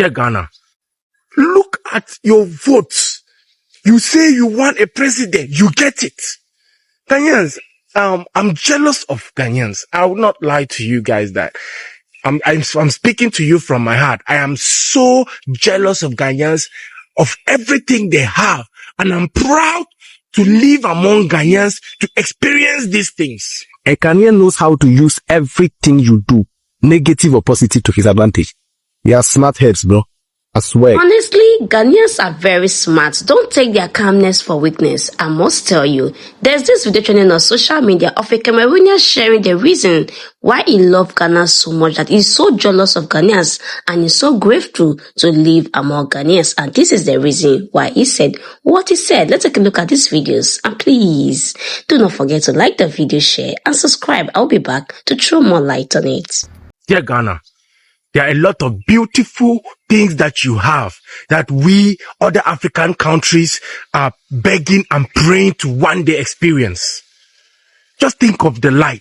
Dear Ghana, look at your votes. You say you want a president, you get it. Ghanaians, I'm jealous of Ghanaians. I will not lie to you guys that I'm speaking to you from my heart. I am so jealous of Ghanaians, of everything they have. And I'm proud to live among Ghanaians to experience these things. A Ghanaian knows how to use everything you do, negative or positive, to his advantage. They are smart heads, bro. I swear. Honestly, Ghanaians are very smart. Don't take their calmness for weakness. I must tell you, there's this video trending on social media of a Cameroonian sharing the reason why he loved Ghana so much, that he's so jealous of Ghanaians and he's so grateful to live among Ghanaians. And this is the reason why he said what he said. Let's take a look at these videos. And please, do not forget to like the video, share, and subscribe. I'll be back to throw more light on it. Dear Ghana, there are a lot of beautiful things that you have that we, other African countries, are begging and praying to one day experience. Just think of the light.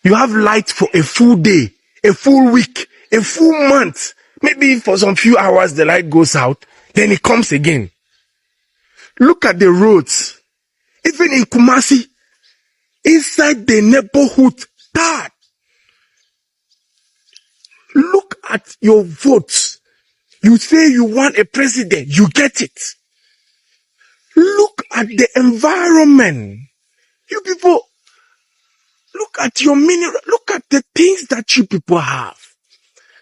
You have light for a full day, a full week, a full month. Maybe for some few hours the light goes out, then it comes again. Look at the roads. Even in Kumasi, inside the neighborhood, that. Look at your votes. You say you want a president, you get it. Look at the environment. You people, look at your mineral, look at the things that you people have.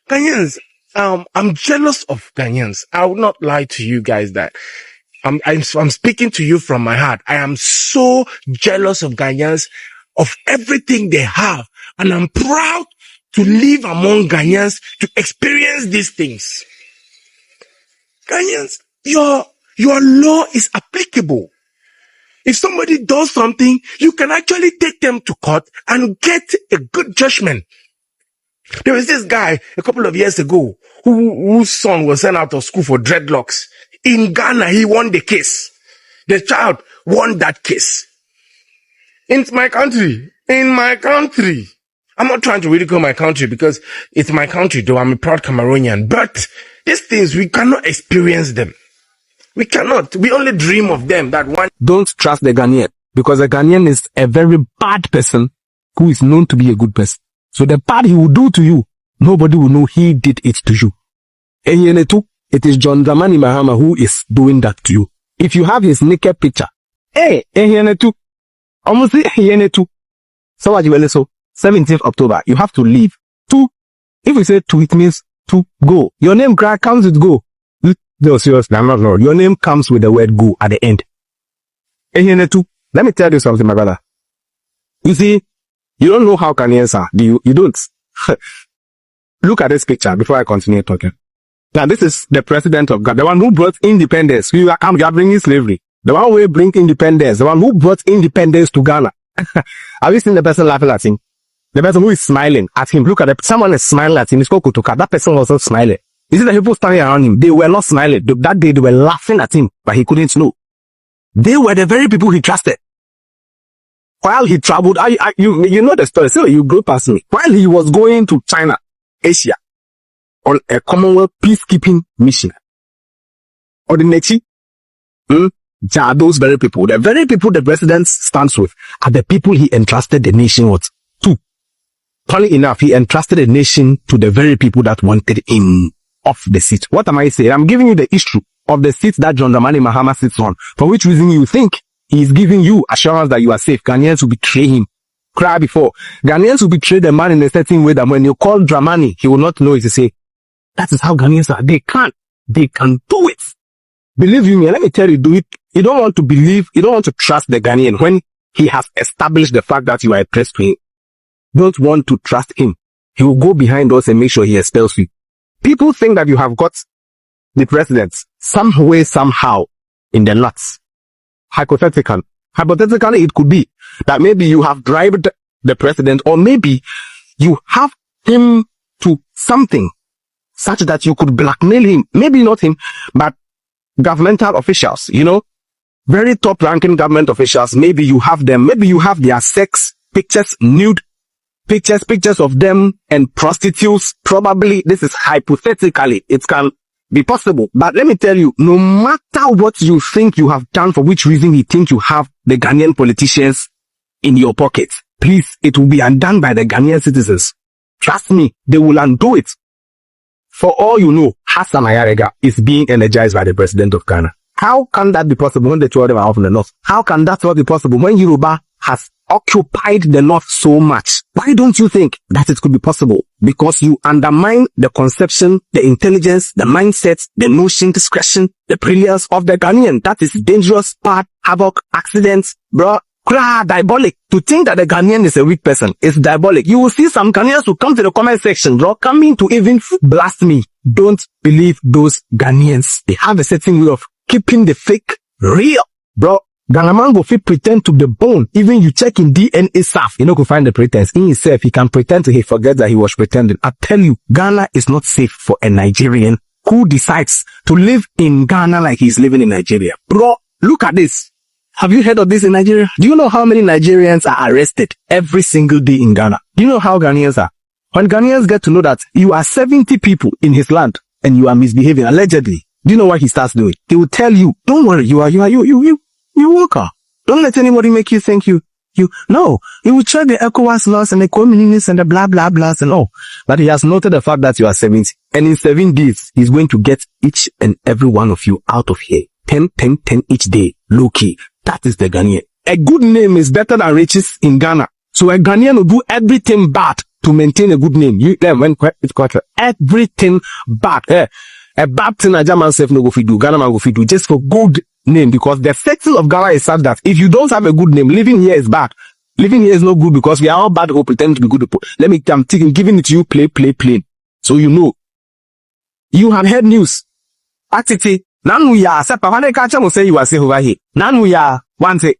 Ghanaians, I'm jealous of Ghanaians. I will not lie to you guys that I'm speaking to you from my heart. I am so jealous of Ghanaians, of everything they have. And I'm proud to live among Ghanaians to experience these things. Ghanaians, your law is applicable. If somebody does something, you can actually take them to court and get a good judgment. There was this guy a couple of years ago whose son was sent out of school for dreadlocks. In Ghana, he won the case. The child won that case. In my country, I'm not trying to ridicule my country because it's my country, though I'm a proud Cameroonian. But these things, we cannot experience them. We cannot. We only dream of them. That one. Don't trust the Ghanaian, because the Ghanaian is a very bad person who is known to be a good person. So the bad he will do to you, nobody will know he did it to you. And it is John Dramani Mahama who is doing that to you. If you have his naked picture, almost so what you will so 17th October, you have to leave. 2. If we say 2, it means to go. Your name comes with go. No, seriously, I'm not Lord. Your name comes with the word go at the end. Let me tell you something, my brother. You see, you don't know how Ghanaians are. You don't. Look at this picture before I continue talking. Now, this is the president of Ghana, the one who brought independence. You are bringing slavery. The one who bring independence. The one who brought independence to Ghana. Have you seen the person laughing at him? The person who is smiling at him. Look at it. Someone is smiling at him. It's called Kutuka. That person was not smiling. You see the people standing around him? They were not smiling. That day they were laughing at him, but he couldn't know. They were the very people he trusted. While he traveled, you know the story. So you go past me. While he was going to China, Asia, on a Commonwealth peacekeeping mission, or the next, those very people, the very people the president stands with, are the people he entrusted the nation with. 2. Funny enough, he entrusted the nation to the very people that wanted him off the seat. What am I saying? I'm giving you the issue of the seat that John Dramani Mahama sits on. For which reason you think he is giving you assurance that you are safe. Ghanaians will betray him. Cry before. Ghanaians will betray the man in a certain way that when you call Dramani, he will not know it to say, that is how Ghanaians are. They can do it. Believe you me, let me tell you, do it. You don't want to believe, you don't want to trust the Ghanaian when he has established the fact that you are a threat to him. Don't want to trust him. He will go behind us and make sure he expels you. People think that you have got the president some way, somehow in the nuts. Hypothetically, it could be that maybe you have bribed the president, or maybe you have him to something such that you could blackmail him. Maybe not him, but governmental officials, very top ranking government officials. Maybe you have them, maybe you have their sex pictures nude pictures of them and prostitutes. Probably, this is hypothetically, it can be possible. But let me tell you, no matter what you think you have done, for which reason you think you have the Ghanaian politicians in your pocket, please, it will be undone by the Ghanaian citizens. Trust me, they will undo it. For all you know, Hassan Ayarega is being energized by the president of Ghana. How can that be possible when the two of them are off in the north? How can that not be possible when Yoruba has occupied the north so much? Why don't you think that it could be possible? Because you undermine the conception, the intelligence, the mindset, the notion, discretion, the brilliance of the Ghanaian. That is dangerous, bad, havoc, accidents, bro. Diabolic. To think that the Ghanaian is a weak person is diabolic. You will see some Ghanaians who come to the comment section, bro, coming to even blast me. Don't believe those Ghanaians. They have a certain way of keeping the fake real, bro. Ghana man go fit pretend to the bone. Even you check in DNA stuff, you know, go find the pretense in himself. He can pretend to he forget that he was pretending. I tell you, Ghana is not safe for a Nigerian who decides to live in Ghana like he's living in Nigeria. Bro, look at this. Have you heard of this in Nigeria? Do you know how many Nigerians are arrested every single day in Ghana? Do you know how Ghanaians are? When Ghanaians get to know that you are 70 people in his land and you are misbehaving, allegedly, do you know what he starts doing? He will tell you, don't worry, you worker. Don't let anybody make you think no. He will check the ECOWAS laws and the communities and the blah, blah, blahs and all. But he has noted the fact that you are 70. And in 7 days, he's going to get each and every one of you out of here. 10 each day. Low key. That is the Ghanaian. A good name is better than riches in Ghana. So a Ghanaian will do everything bad to maintain a good name. Everything bad. A bad thing a German self no go fit do, Ghana man go fit do just for good name, because the settle of Ghana is such that if you don't have a good name, living here is bad. Living here is not good because we are all bad who pretend to be good people. I'm giving it to you plain. So you know. You have heard news. Atiti. Nanuya, sepa wane kacha mo say you are say over here. Nanuya, one say.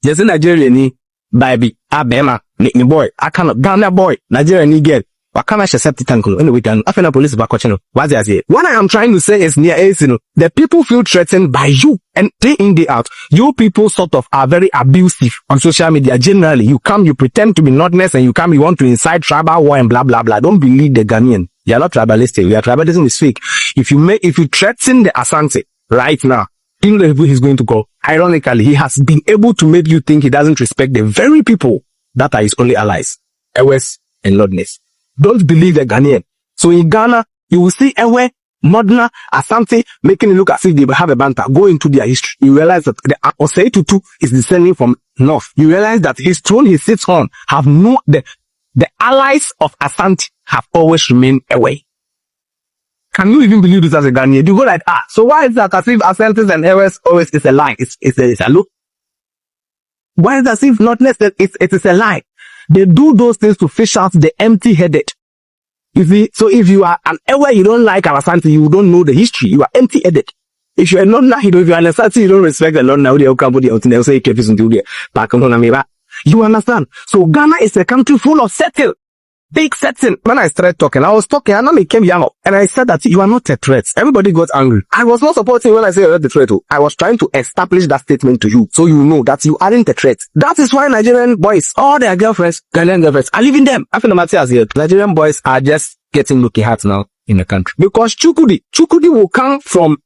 Just in Nigeria ni, baby, abema, ni boy, I cannot, Ghana boy, Nigeria ni girl. Wakama she septi tankulo. Anyway, can afena police back watching. What I say? What I am trying to say is near is, the people feel threatened by you, and day in, day out, you people sort of are very abusive on social media. Generally, you pretend to be notness, and you want to incite tribal war and blah, blah, blah. Don't believe the Ghanaian. You are not tribalistic. Tribalism is fake. If you threaten the Asante right now, you know the people he's going to go. Ironically, he has been able to make you think he doesn't respect the very people that are his only allies. Ewes and Lordness. Don't believe the Ghanaian. So in Ghana, you will see Ewe, Modena, Asante making it look as if they have a banter. Go into their history. You realize that the Osei Tutu is descending from north. You realize that his throne he sits on have the allies of Asante have always remained away. Can you even believe this as a Ghanaian? You go like, so why is that as if Asantes and Ewes always is a lie? It's a look. Why is that as if not less that it is a lie? They do those things to fish out the empty-headed. You see, so if you are an Ewe, you don't like Asante, you don't know the history, you are empty-headed. If you are not if you are an Asante, you don't respect the Lord now, they'll say, you understand? So Ghana is a country full of settle. Big setting. When I started talking, I was talking and I became young. And I said that you are not a threat. Everybody got angry. I was not supporting when I said you're not a threat. I was trying to establish that statement to you. So you know that you aren't a threat. That is why Nigerian boys, all their girlfriends, Ghanaian girlfriends, are leaving them. I feel the matter here. Nigerian boys are just getting looking hot now in the country. Because Chukudi will come from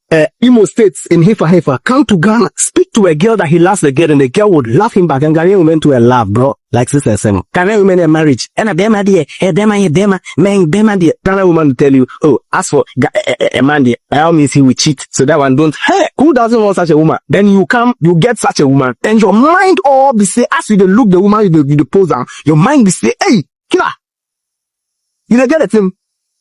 Imo States in Hefa, come to Ghana, speak to a girl that he loves the girl, and the girl would laugh him back, and Ghanaian women to a laugh, bro. Like Sister Sam. Ghanaian women in marriage. And a dema dear, Ghanaian woman will tell you, oh, as for a man dear, by all means he will cheat. So that one don't, hey, who doesn't want such a woman? Then you get such a woman, and your mind all be say, as you look the woman, you pose down, your mind be say, hey, killer. You don't get it, Tim.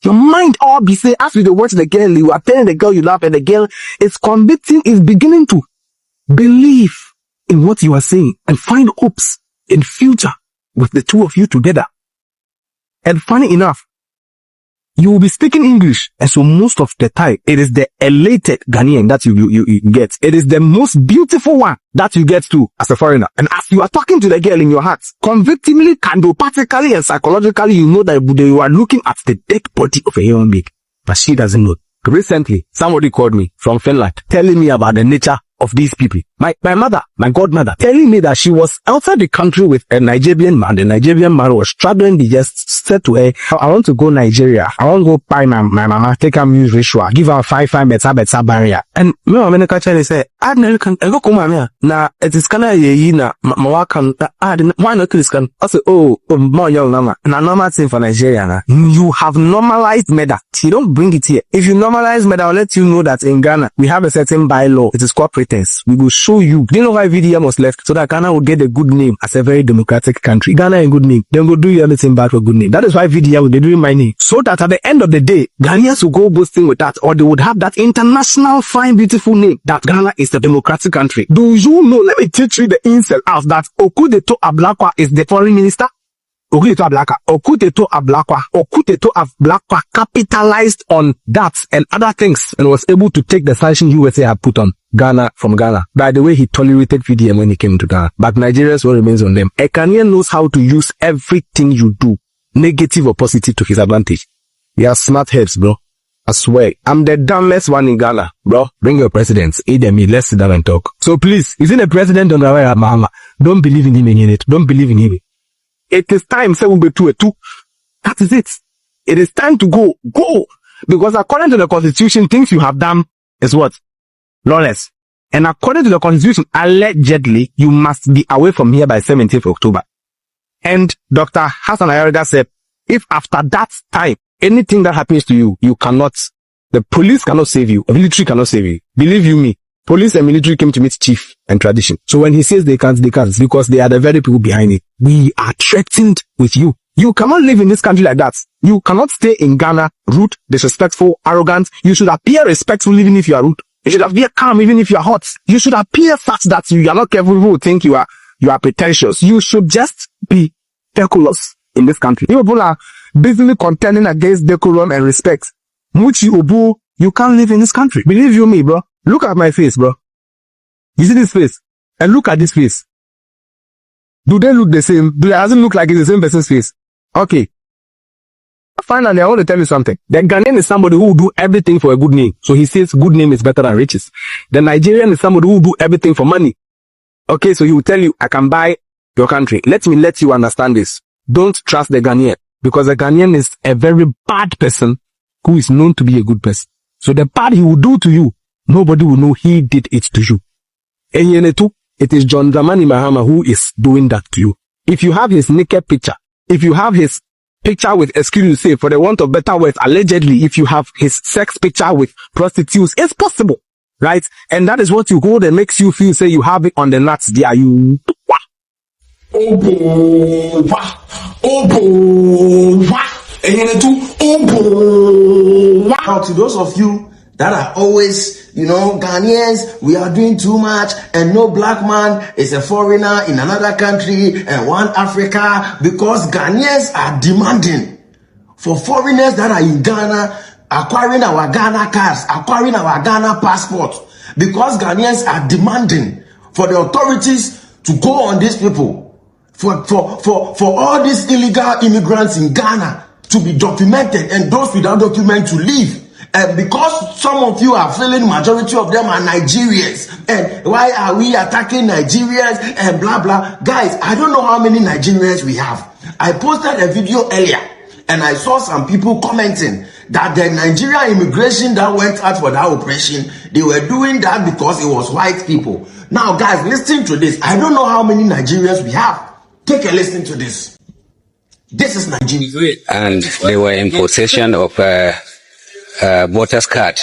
Your mind all be say, as you watch the girl, you are telling the girl you love, and the girl is beginning to believe in what you are saying and find hopes in future with the two of you together. And funny enough, you will be speaking English, and so most of the time, it is the elated Ghanaian that you get. It is the most beautiful one that you get to as a foreigner. And as you are talking to the girl in your heart, convictingly, candopattically, and psychologically, you know that you are looking at the dead body of a human being. But she doesn't know. Recently, somebody called me from Finland telling me about the nature of these people. My mother, my godmother, telling me that she was outside the country with a Nigerian man. The Nigerian man was struggling. He just said to her, I want to go Nigeria. I want to go buy my mama, take her use ritual, give her 5 better barrier. And me, I'm going to say, I go come here. Now, it is kind of na why not this can? I say, more young mama. Na normal thing for Nigeria. Na. You have normalized murder. You don't bring it here. If you normalize murder, I'll let you know that in Ghana, we have a certain bylaw. It is called pretense. We will show you. Do you know why VDM was left? So that Ghana will get a good name as a very democratic country. Ghana a good name. Then go do you anything bad for good name. That is why VDM will be doing my name. So that at the end of the day, Ghanaians will go boasting with that, or they would have that international fine, beautiful name that Ghana is a democratic country. Do you know? Let me teach you the inside out that Okudeto Ablakwa is the foreign minister. Okudeto Ablakwa capitalized on that and other things and was able to take the sanction USA had put on Ghana from Ghana. By the way, he tolerated VDM when he came to Ghana. But Nigerians, what remains on them? A Ghanaian knows how to use everything you do, negative or positive, to his advantage. He has smart heads, bro. I swear, I'm the dumbest one in Ghana, bro. Bring your presidents, either me, let's sit down and talk. So please, isn't the president on the way, Mahama? Don't believe in him in it. Don't believe in him. It is time, say we'll be 2-2. That is it. It is time to go. Go! Because according to the constitution, things you have done is what? Lawless. And according to the constitution, allegedly, you must be away from here by 17th October. And Dr. Hassan Ayarida said, if after that time, anything that happens to you, you cannot, the police cannot save you, the military cannot save you. Believe you me, police and military came to meet chief and tradition. So when he says they can't, because they are the very people behind it. We are threatened with you. You cannot live in this country like that. You cannot stay in Ghana, rude, disrespectful, arrogant. You should appear respectful even if you are rude. You should appear calm even if you are hot. You should appear fat that you are not careful who think you are pretentious. You should just be decorous in this country. You people are basically contending against decorum and respect. Muchi Obu, you can't live in this country. Believe you me, bro. Look at my face, bro. You see this face? And look at this face. Do they look the same? Do it doesn't look like it's the same person's face? Okay. Finally, I want to tell you something. The Ghanaian is somebody who will do everything for a good name. So he says good name is better than riches. The Nigerian is somebody who will do everything for money. Okay, so he will tell you, I can buy your country. Let me let you understand this. Don't trust the Ghanaian, because the Ghanaian is a very bad person who is known to be a good person. So the bad he will do to you, nobody will know he did it to you. And it is John Dramani Mahama who is doing that to you. If you have his naked picture, if you have his picture with, excuse me, say, for the want of better words, allegedly, if you have his sex picture with prostitutes, it's possible, right? And that is what you hold and makes you feel, say, you have it on the nuts there. You, now, to those of you that are always, Ghanaians, we are doing too much, and no black man is a foreigner in another country and one Africa, because Ghanaians are demanding for foreigners that are in Ghana, acquiring our Ghana cards, acquiring our Ghana passport, because Ghanaians are demanding for the authorities to go on these people, for all these illegal immigrants in Ghana to be documented, and those without document to leave. And because some of you are feeling majority of them are Nigerians, and why are we attacking Nigerians and blah blah. Guys, I don't know how many Nigerians we have. I posted a video earlier and I saw some people commenting that the Nigerian immigration that went out for that operation, they were doing that because it was white people. Now guys, listen to this. I don't know how many Nigerians we have. Take a listen to this. This is Nigeria. And they were in possession of voters card.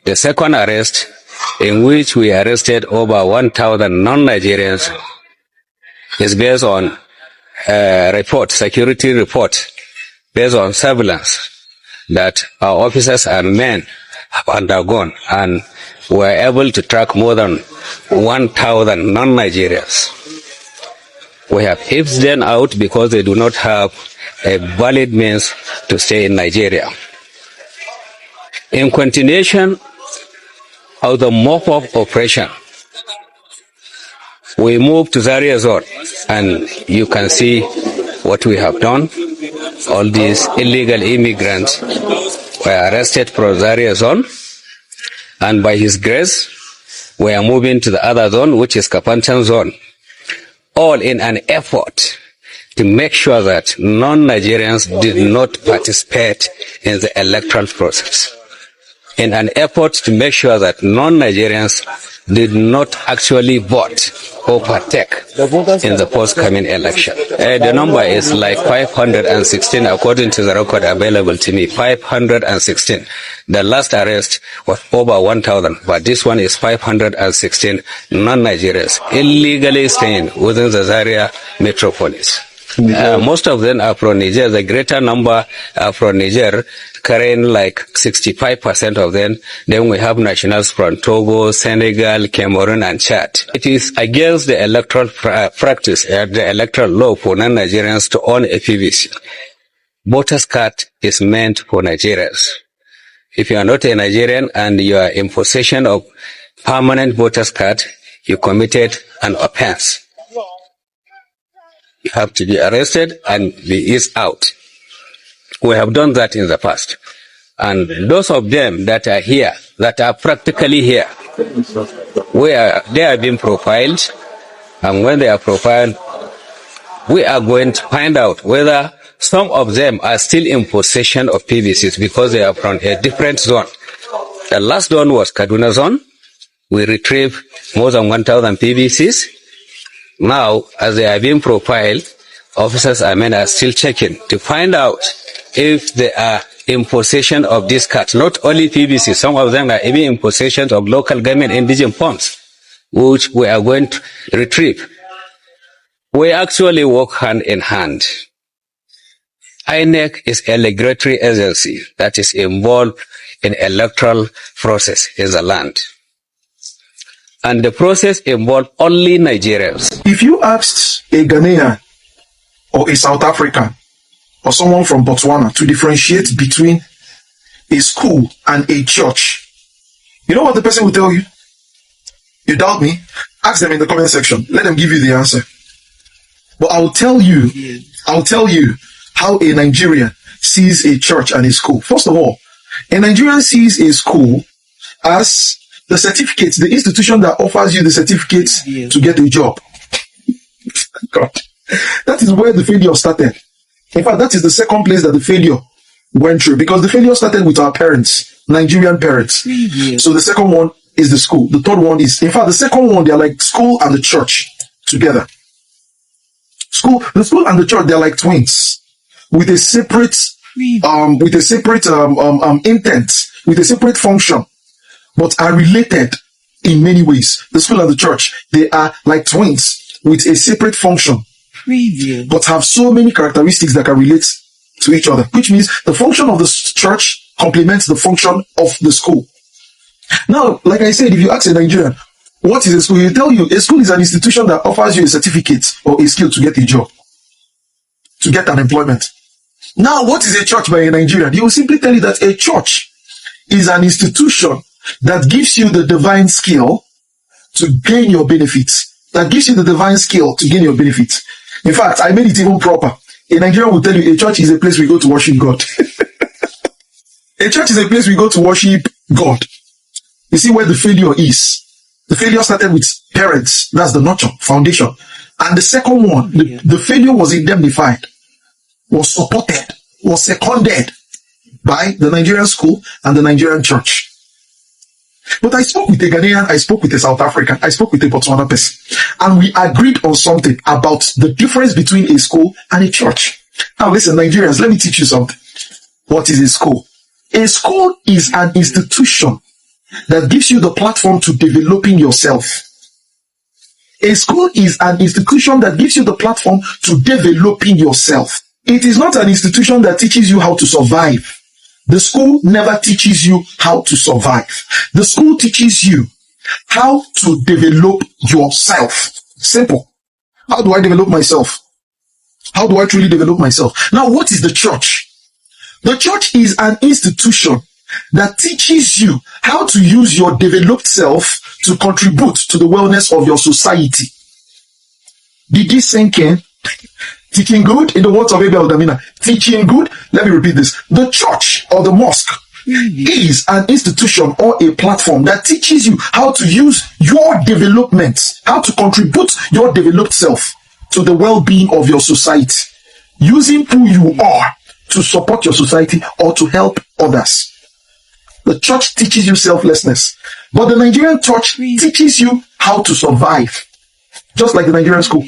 The second arrest, in which we arrested over 1,000 non-Nigerians, is based on security report, based on surveillance that our officers and men have undergone, and were able to track more than 1,000 non-Nigerians. We have hipped them out because they do not have a valid means to stay in Nigeria. In continuation of the mop-up operation, we moved to Zaria Zone, and you can see what we have done. All these illegal immigrants were arrested from Zaria Zone, and by His grace, were moving to the other zone, which is Kapantan zone, all in an effort to make sure that non-Nigerians did not participate in the electoral process, in an effort to make sure that non-Nigerians did not actually vote or partake in the forthcoming election. The number is like 516 according to the record available to me, 516. The last arrest was over 1,000, but this one is 516 non-Nigerians illegally staying within the Zaria metropolis. Most of them are from Niger. The greater number are from Niger, carrying like 65% of them. Then we have nationals from Togo, Senegal, Cameroon, and Chad. It is against the electoral practice, the electoral law for non-Nigerians to own a PVC. Voters card is meant for Nigerians. If you are not a Nigerian and you are in possession of permanent voters card, you committed an offense. You have to be arrested and be eased out. We have done that in the past. And those of them that are here, that are practically here, they are being profiled. And when they are profiled, we are going to find out whether some of them are still in possession of PVCs because they are from a different zone. The last zone was Kaduna zone. We retrieved more than 1,000 PVCs. Now, as they are being profiled, officers are still checking to find out if they are in possession of these cards. Not only PVC, some of them are even in possession of local government indigenous funds, which we are going to retrieve. We actually work hand in hand. INEC is a regulatory agency that is involved in electoral process in the land. And the process involved only Nigerians. If you asked a Ghanaian or a South African or someone from Botswana to differentiate between a school and a church, you know what the person will tell you? You doubt me? Ask them in the comment section. Let them give you the answer. But I'll tell you how a Nigerian sees a church and a school. First of all, a Nigerian sees a school as the certificate, the institution that offers you the certificate to get a job. God. That is where the failure started. In fact, that is the second place that the failure went through, because the failure started with our parents, Nigerian parents. So the second one is the school. The third one is, in fact, the second one, they're like school and the church together. The school and the church, they're like twins with a separate, intent, with a separate function, but are related in many ways. The school and the church, they are like twins with a separate function, but have so many characteristics that can relate to each other, which means the function of the church complements the function of the school. Now, like I said, if you ask a Nigerian, what is a school? He'll tell you a school is an institution that offers you a certificate or a skill to get a job, to get an employment. Now, what is a church by a Nigerian? He will simply tell you that a church is an institution that gives you the divine skill to gain your benefits. That gives you the divine skill to gain your benefits. In fact, I made it even proper. A Nigerian will tell you a church is a place we go to worship God. A church is a place we go to worship God. You see where the failure is. The failure started with parents. That's the nurture, foundation. And the second one, the failure was indemnified, was supported, was seconded by the Nigerian school and the Nigerian church. But I spoke with a Ghanaian, I spoke with a South African, I spoke with a Botswana person, and we agreed on something about the difference between a school and a church. Now listen, Nigerians, let me teach you something. What is a school? A school is an institution that gives you the platform to developing yourself. A school is an institution that gives you the platform to developing yourself. It is not an institution that teaches you how to survive. The school never teaches you how to survive. The school teaches you how to develop yourself. Simple. How do I develop myself? How do I truly develop myself? Now, what is the church? The church is an institution that teaches you how to use your developed self to contribute to the wellness of your society. Did this sink in? Teaching good, in the words of Abel Damina, teaching good. Let me repeat this. The church or the mosque is an institution or a platform that teaches you how to use your development, how to contribute your developed self to the well-being of your society, using who you are to support your society or to help others. The church teaches you selflessness, but the Nigerian church teaches you how to survive, just like the Nigerian school.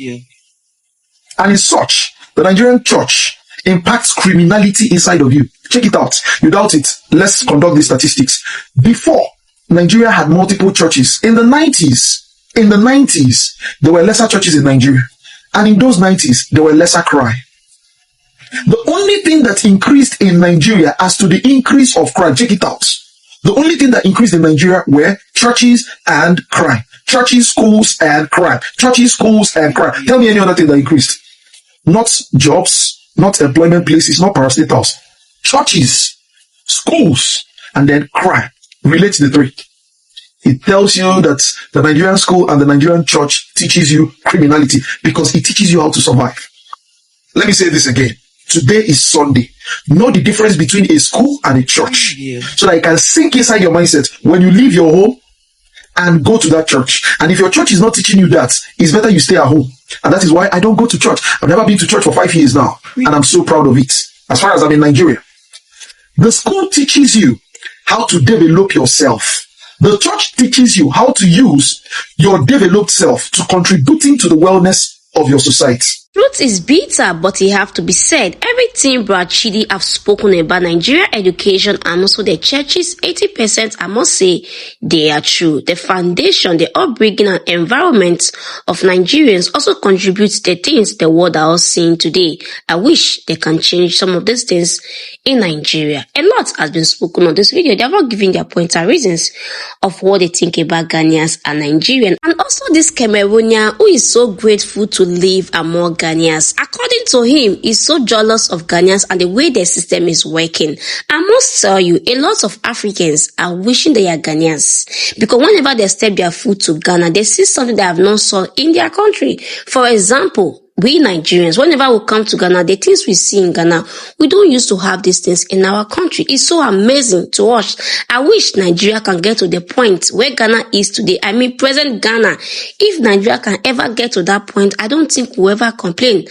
And in such, the Nigerian church impacts criminality inside of you. Check it out. You doubt it? Let's conduct the statistics. Before, Nigeria had multiple churches. In the 90s, there were lesser churches in Nigeria. And in those 90s, there were lesser crime. The only thing that increased in Nigeria as to the increase of crime, check it out. The only thing that increased in Nigeria were churches and crime. Churches, schools, and crime. Churches, schools, and crime. Tell me any other thing that increased. Not jobs, not employment places, not parastatals. Churches, schools, and then crime. Relate the three. It tells you that the Nigerian school and the Nigerian church teaches you criminality because it teaches you how to survive. Let me say this again. Today is Sunday. Know the difference between a school and a church. So that it can sink inside your mindset when you leave your home and go to that church. And if your church is not teaching you that, it's better you stay at home. And that is why I don't go to church. I've never been to church for 5 years now. And I'm so proud of it. As far as I'm in Nigeria. The school teaches you how to develop yourself. The church teaches you how to use your developed self to contributing to the wellness of your society. Truth is bitter, but it have to be said. Everything Brad Chidi have spoken about Nigeria education and also the churches, 80% I must say, they are true. The foundation, the upbringing and environment of Nigerians also contributes to the things the world are all seeing today. I wish they can change some of these things in Nigeria. A lot has been spoken on this video. They have not given their points and reasons of what they think about Ghanaians and Nigerian. And also this Cameroonian who is so grateful to live among Ghanaians. According to him, he's so jealous of Ghanaians and the way their system is working. I must tell you, a lot of Africans are wishing they are Ghanaians because whenever they step their foot to Ghana, they see something they have not saw in their country. For example, we Nigerians, whenever we come to Ghana, the things we see in Ghana, we don't used to have these things in our country. It's so amazing to watch. I wish Nigeria can get to the point where Ghana is today. I mean, present Ghana. If Nigeria can ever get to that point, I don't think we'll ever complain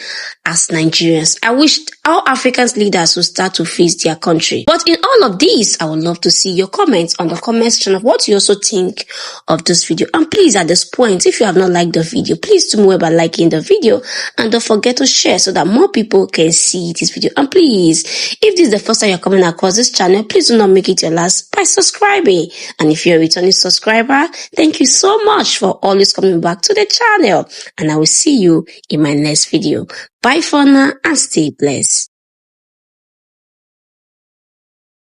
as Nigerians. I wish all African leaders will start to face their country. But in all of these, I would love to see your comments on the comment section of what you also think of this video. And please, at this point, if you have not liked the video, please do more by liking the video. And don't forget to share so that more people can see this video. And please, if this is the first time you're coming across this channel, please do not make it your last by subscribing. And if you're a returning subscriber, thank you so much for always coming back to the channel. And I will see you in my next video. Bye for now and stay blessed.